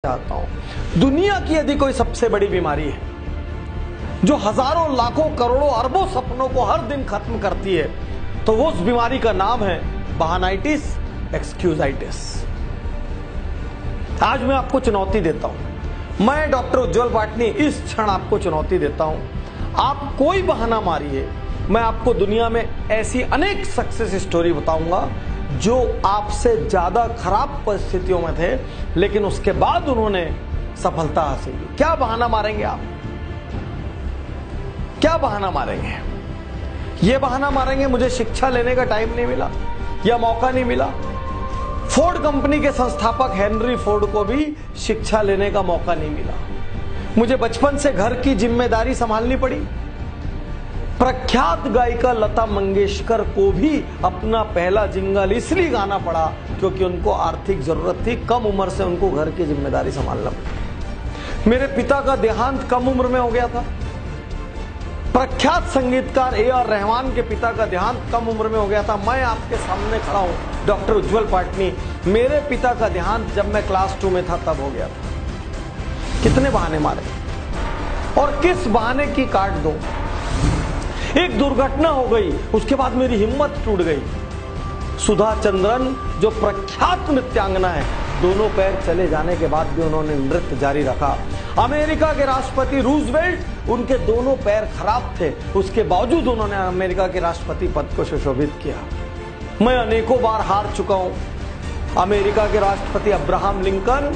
चाहता हूं, दुनिया की यदि कोई सबसे बड़ी बीमारी है जो हजारों लाखों करोड़ों अरबों सपनों को हर दिन खत्म करती है, तो वो उस बीमारी का नाम है बहानाइटिस, एक्सक्यूजाइटिस। आज मैं आपको चुनौती देता हूं, मैं डॉक्टर उज्जवल पाटनी इस क्षण आपको चुनौती देता हूं, आप कोई बहाना मारिए, मैं आपको दुनिया में ऐसी अनेक सक्सेस स्टोरी बताऊंगा जो आपसे ज्यादा खराब परिस्थितियों में थे, लेकिन उसके बाद उन्होंने सफलता हासिल की। क्या बहाना मारेंगे आप? क्या बहाना मारेंगे? ये बहाना मारेंगे मुझे शिक्षा लेने का टाइम नहीं मिला या मौका नहीं मिला। फोर्ड कंपनी के संस्थापक हेनरी फोर्ड को भी शिक्षा लेने का मौका नहीं मिला। मुझे बचपन से घर की जिम्मेदारी संभालनी पड़ी। प्रख्यात गायिका लता मंगेशकर को भी अपना पहला जिंगल इसलिए गाना पड़ा क्योंकि उनको आर्थिक जरूरत थी, कम उम्र से उनको घर की जिम्मेदारी संभालना पड़ी। मेरे पिता का देहांत कम उम्र में हो गया था। प्रख्यात संगीतकार ए.आर. रहमान के पिता का देहांत कम उम्र में हो गया था। मैं आपके सामने खड़ा हूं डॉक्टर उज्जवल पाटनी, मेरे पिता का देहांत जब मैं क्लास 2 में था तब हो गया था। कितने बहाने मारे और किस बहाने की काट दो। एक दुर्घटना हो गई, उसके बाद मेरी हिम्मत टूट गई। सुधा चंद्रन जो प्रख्यात नृत्यांगना है, दोनों पैर चले जाने के बाद भी उन्होंने नृत्य जारी रखा। अमेरिका के राष्ट्रपति रूजवेल्ट, उनके दोनों पैर खराब थे, उसके बावजूद उन्होंने अमेरिका के राष्ट्रपति पद को सुशोभित किया। मैं अनेकों बार हार चुका हूं। अमेरिका के राष्ट्रपति अब्राहम लिंकन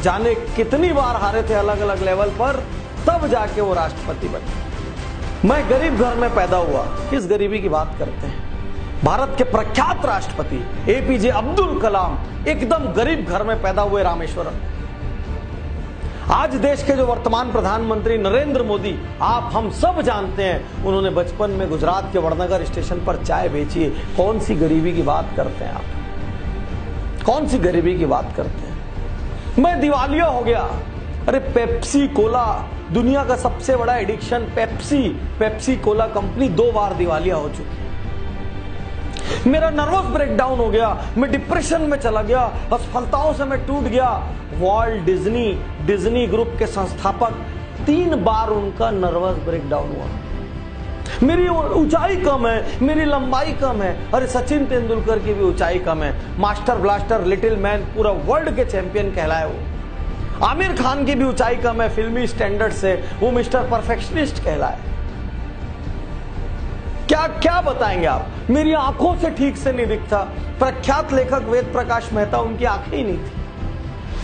जाने कितनी बार हारे थे अलग अलग लेवल पर, तब जाके वो राष्ट्रपति बने। मैं गरीब घर में पैदा हुआ। किस गरीबी की बात करते हैं? भारत के प्रख्यात राष्ट्रपति एपीजे अब्दुल कलाम एकदम गरीब घर में पैदा हुए रामेश्वरम। आज देश के जो वर्तमान प्रधानमंत्री नरेंद्र मोदी, आप हम सब जानते हैं, उन्होंने बचपन में गुजरात के वड़नगर स्टेशन पर चाय बेची है। कौन सी गरीबी की बात करते हैं आप? कौन सी गरीबी की बात करते हैं? मैं दिवालिया हो गया। अरे पेप्सी कोला, दुनिया का सबसे बड़ा एडिक्शन पेप्सी कोला कंपनी 2 बार दिवालिया हो चुकी। मेरा नर्वस ब्रेकडाउन हो गया, मैं डिप्रेशन में चला गया, असफलताओं से मैं टूट गया। वॉल्ट डिज्नी ग्रुप के संस्थापक 3 बार उनका नर्वस ब्रेकडाउन हुआ। मेरी ऊंचाई कम है, मेरी लंबाई कम है। अरे सचिन तेंदुलकर की भी ऊंचाई कम है। मास्टर ब्लास्टर, लिटिल मैन, पूरा वर्ल्ड के चैंपियन कहलाए वो। आमिर खान की भी ऊंचाई कम है फिल्मी स्टैंडर्ड से, वो मिस्टर परफेक्शनिस्ट कहलाए। क्या क्या बताएंगे आप? मेरी आंखों से ठीक से नहीं दिखता। प्रख्यात लेखक वेद प्रकाश मेहता, उनकी आंखें ही नहीं थी।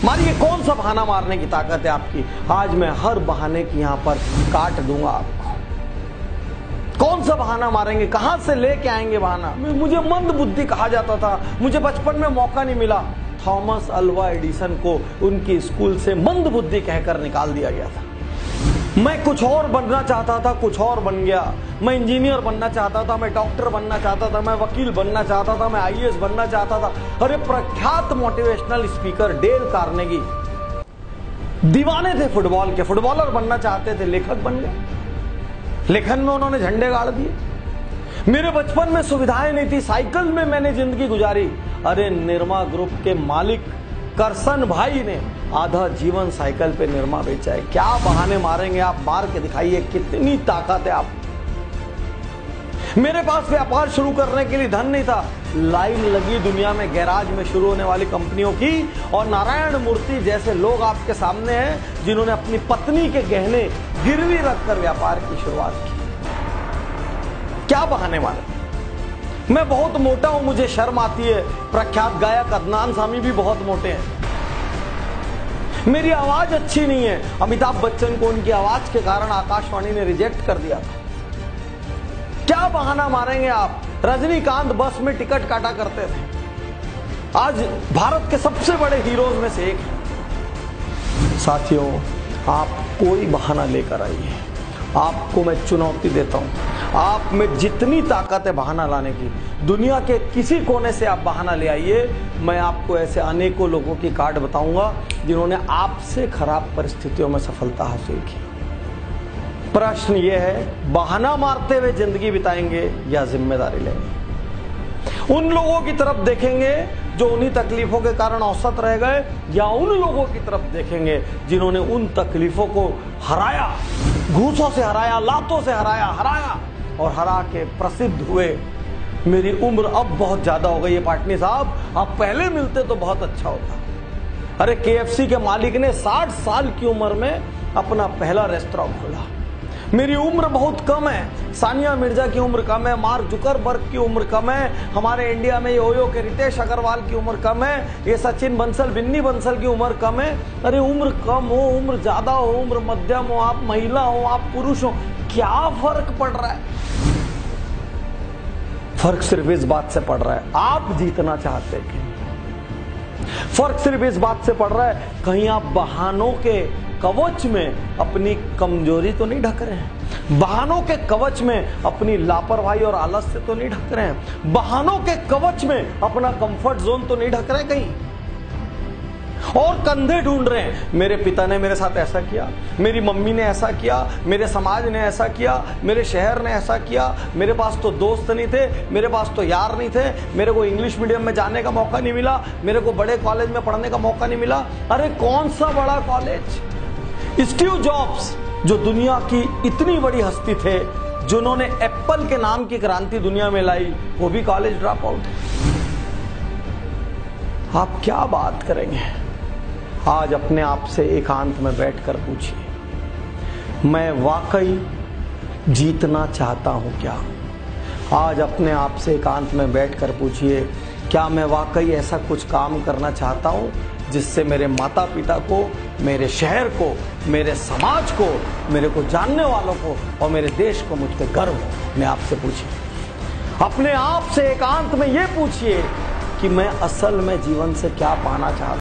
मारिए, कौन सा बहाना मारने की ताकत है आपकी? आज मैं हर बहाने की यहां पर काट दूंगा आपको। कौन सा बहाना मारेंगे? कहां से लेके आएंगे बहाना? मुझे मंद बुद्धि कहा जाता था, मुझे बचपन में मौका नहीं मिला। थॉमस अल्वा एडिसन को उनकी स्कूल से मंद बुद्धि कहकर निकाल दिया गया था। मैं कुछ और बनना चाहता था, कुछ और बन गया। मैं इंजीनियर बनना चाहता था, मैं डॉक्टर बनना चाहता था, मैं वकील बनना चाहता था, मैं आईएएस बनना चाहता था। अरे प्रख्यात मोटिवेशनल स्पीकर डेल कार्नेगी दीवाने थे फुटबॉल के, फुटबॉलर बनना चाहते थे, लेखक बन गए। लेखन में उन्होंने झंडे गाड़ दिए। मेरे बचपन में सुविधाएं नहीं थी, साइकिल में मैंने जिंदगी गुजारी। अरे निरमा ग्रुप के मालिक करसन भाई ने आधा जीवन साइकिल पे निरमा बेचा है। क्या बहाने मारेंगे आप? मार के दिखाइए, कितनी ताकत है आप। मेरे पास व्यापार शुरू करने के लिए धन नहीं था। लाइन लगी दुनिया में गैराज में शुरू होने वाली कंपनियों की, और नारायण मूर्ति जैसे लोग आपके सामने हैं जिन्होंने अपनी पत्नी के गहने गिरवी रखकर व्यापार की शुरुआत की। क्या बहाने मारे? मैं बहुत मोटा हूं, मुझे शर्म आती है। प्रख्यात गायक अदनान सामी भी बहुत मोटे हैं। मेरी आवाज अच्छी नहीं है। अमिताभ बच्चन को उनकी आवाज के कारण आकाशवाणी ने रिजेक्ट कर दिया था। क्या बहाना मारेंगे आप? रजनीकांत बस में टिकट काटा करते थे, आज भारत के सबसे बड़े हीरोज में से एक है। साथियों, आप कोई बहाना लेकर आइए, आपको मैं चुनौती देता हूं। आप में जितनी ताकत है बहाना लाने की, दुनिया के किसी कोने से आप बहाना ले आइए। मैं आपको ऐसे अनेकों लोगों की काट बताऊंगा जिन्होंने आपसे खराब परिस्थितियों में सफलता हासिल की। प्रश्न यह है, बहाना मारते हुए जिंदगी बिताएंगे या जिम्मेदारी लेंगे? उन लोगों की तरफ देखेंगे जो उन्हीं तकलीफों के कारण औसत रह गए, या उन लोगों की तरफ देखेंगे जिन्होंने उन तकलीफों को हराया, घूसों से हराया, लातों से हराया और हरा के प्रसिद्ध हुए। मेरी उम्र अब बहुत ज्यादा हो गई है पाटनी साहब, आप पहले मिलते तो बहुत अच्छा होता। अरे KFC के मालिक ने 60 साल की उम्र में अपना पहला रेस्टोरेंट खोला। मेरी उम्र बहुत कम है, सानिया मिर्जा की उम्र कम है, मार्क जुकरबर्ग की उम्र कम है, हमारे इंडिया में योयो के रितेश अग्रवाल की उम्र कम है, ये सचिन बंसल, बिन्नी बंसल की उम्र कम है। अरे उम्र कम हो, उम्र ज्यादा हो, उम्र मध्यम हो, आप महिला हो, आप पुरुष हो, क्या फर्क पड़ रहा है? फर्क सिर्फ इस बात से पड़ रहा है, आप जीतना चाहते हैं। फर्क सिर्फ इस बात से पड़ रहा है, कहीं आप बहानों के कवच में अपनी कमजोरी तो नहीं ढक रहे हैं, बहानों के कवच में अपनी लापरवाही और आलस्य तो नहीं ढक रहे हैं, बहानों के कवच में अपना कंफर्ट जोन तो नहीं ढक रहे कहीं, और कंधे ढूंढ रहे हैं। मेरे पिता ने मेरे साथ ऐसा किया, मेरी मम्मी ने ऐसा किया, मेरे समाज ने ऐसा किया, मेरे शहर ने ऐसा किया, मेरे पास तो दोस्त नहीं थे, मेरे पास तो यार नहीं थे, मेरे को इंग्लिश मीडियम में जाने का मौका नहीं मिला, मेरे को बड़े कॉलेज में पढ़ने का मौका नहीं मिला। अरे कौन सा बड़ा कॉलेज? स्टीव जॉब्स जो दुनिया की इतनी बड़ी हस्ती थे, जिन्होंने एप्पल के नाम की क्रांति दुनिया में लाई, वो भी कॉलेज ड्रॉप आउट है। आप क्या बात करेंगे? आज अपने आप से एकांत में बैठकर पूछिए, मैं वाकई जीतना चाहता हूं क्या? आज अपने आप से एकांत में बैठकर पूछिए, क्या मैं वाकई ऐसा कुछ काम करना चाहता हूं जिससे मेरे माता पिता को, मेरे शहर को, मेरे समाज को, मेरे को जानने वालों को और मेरे देश को मुझ पर गर्व हो? मैं आपसे पूछिए, अपने आप से एकांत में ये पूछिए कि मैं असल में जीवन से क्या पाना चाहता हूं।